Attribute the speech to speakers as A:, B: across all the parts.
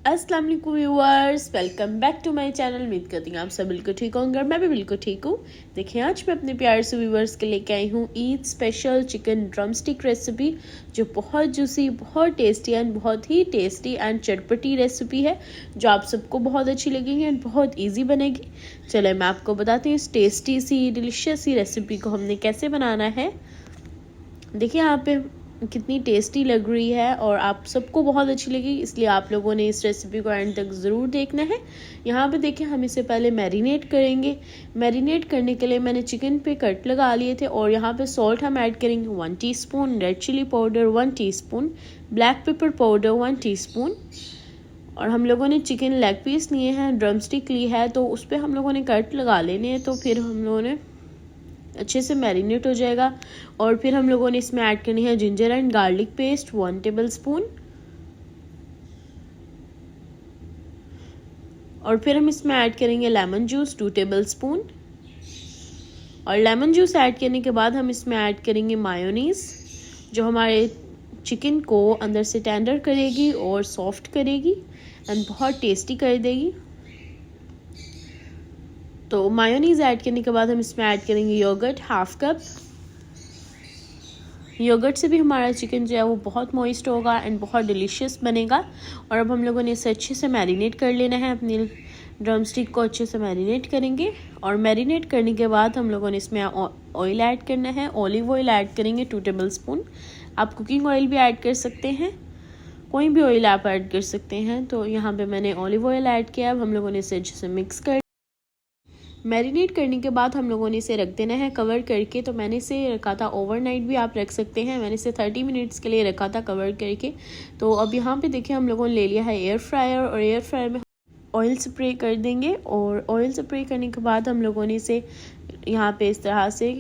A: अस्सलाम वालेकुम viewers, welcome back to my channel. उम्मीद करती हूँ आप सब बिल्कुल ठीक होंगे और मैं भी बिल्कुल ठीक हूँ। देखिए आज मैं अपने प्यार से व्यूअर्स के लेके आई हूँ Eid special chicken drum stick recipe, जो बहुत जूसी, बहुत टेस्टी एंड चटपटी रेसिपी है, जो आप सबको बहुत अच्छी लगेगी एंड बहुत ईजी बनेगी। चले मैं आपको बताती हूँ इस टेस्टी सी डिलीशियस सी रेसिपी को हमने कैसे बनाना है। देखिए यहाँ पे कितनी टेस्टी लग रही है और आप सबको बहुत अच्छी लगेगी, इसलिए आप लोगों ने इस रेसिपी को एंड तक ज़रूर देखना है। यहाँ पे देखिए हम इसे पहले मैरिनेट करेंगे। मैरिनेट करने के लिए मैंने चिकन पे कट लगा लिए थे और यहाँ पे सॉल्ट हम ऐड करेंगे 1 teaspoon, red chilli powder 1 teaspoon, black pepper powder 1 teaspoon. और हम लोगों ने चिकन लेग पीस लिए हैं, ड्रम स्टिक ली है, तो उस पर हम लोगों ने कट लगा लेने हैं, तो फिर हम लोगों ने अच्छे से मैरिनेट हो जाएगा। और फिर हम लोगों ने इसमें ऐड करनी है ginger and garlic paste 1 tablespoon. और फिर हम इसमें ऐड करेंगे लेमन जूस 2 टेबलस्पून। और लेमन जूस ऐड करने के बाद हम इसमें ऐड करेंगे मायोनीज, जो हमारे चिकन को अंदर से टेंडर करेगी और सॉफ्ट करेगी एंड बहुत टेस्टी कर देगी। तो मायोनीज ऐड करने के बाद हम इसमें ऐड करेंगे योगर्ट 1/2 कप। योगर्ट से भी हमारा चिकन जो है वो बहुत मॉइस्ट होगा एंड बहुत डिलीशियस बनेगा। और अब हम लोगों ने इसे अच्छे से मैरिनेट कर लेना है, अपनी ड्रम स्टिक को अच्छे से मैरिनेट करेंगे। और मैरिनेट करने के बाद हम लोगों ने इसमें ऑयल ऐड करना है। ऑलिव ऑयल ऐड करेंगे 2 टेबलस्पून। आप कुकिंग ऑयल भी ऐड कर सकते हैं, कोई भी ऑयल आप ऐड कर सकते हैं। तो यहाँ पे मैंने ऑलिव ऑयल ऐड किया। अब हम लोगों ने इसे अच्छे से मिक्स कर मैरिनेट करने के बाद हम लोगों ने इसे रख देना है कवर करके। तो मैंने इसे रखा था ओवरनाइट भी आप रख सकते हैं, मैंने इसे 30 मिनट्स के लिए रखा था कवर करके। तो अब यहाँ पे देखिए हम लोगों ने ले लिया है एयर फ्रायर, और एयर फ्रायर में ऑयल स्प्रे कर देंगे। और ऑयल स्प्रे करने के बाद हम लोगों ने इसे यहाँ पे इस तरह से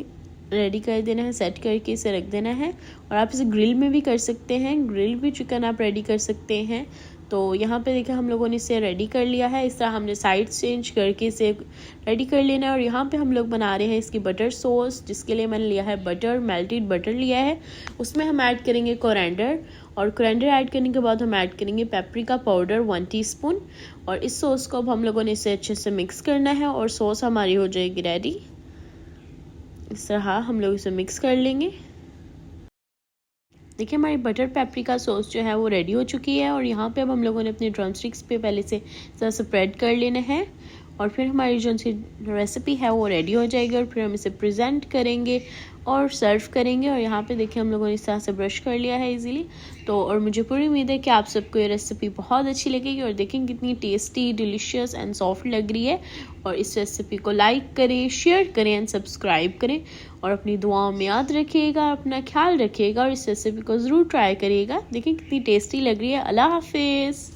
A: रेडी कर देना है, सेट करके इसे रख देना है। और आप इसे ग्रिल में भी कर सकते हैं, ग्रिल भी चिकन आप रेडी कर सकते हैं। तो यहाँ पे देखिए हम लोगों ने इसे रेडी कर लिया है। इस तरह हमने साइड चेंज करके इसे रेडी कर लेना है। और यहाँ पे हम लोग बना रहे हैं इसकी बटर सॉस, जिसके लिए मैंने लिया है बटर, मेल्टेड बटर लिया है। उसमें हम ऐड करेंगे कोरिएंडर, और कोरिएंडर ऐड करने के बाद हम ऐड करेंगे पेपरिका पाउडर 1 टीस्पून। और इस सॉस को अब हम लोगों ने इसे अच्छे से मिक्स करना है और सॉस हमारी हो जाएगी रेडी। इस तरह हम लोग इसे मिक्स कर लेंगे। देखिए हमारी बटर पेपरिका सॉस जो है वो रेडी हो चुकी है। और यहाँ पे अब हम लोगों ने अपने ड्रम स्टिक्स पे पहले से स्प्रेड कर लेना है। और फिर हमारी जो सी रेसिपी है वो रेडी हो जाएगी। और फिर हम इसे प्रेजेंट करेंगे और सर्व करेंगे। और यहाँ पे देखिए हम लोगों ने इस तरह से ब्रश कर लिया है इजीली। तो और मुझे पूरी उम्मीद है कि आप सबको ये रेसिपी बहुत अच्छी लगेगी। और देखें कितनी टेस्टी, डिलीशियस एंड सॉफ्ट लग रही है। और इस रेसिपी को लाइक करें, शेयर करें एंड सब्सक्राइब करें। और अपनी दुआओं में याद रखिएगा, अपना ख्याल रखिएगा और इस रेसिपी को ज़रूर ट्राई करिएगा। देखें कितनी टेस्टी लग रही है। अल्लाह हाफिज़।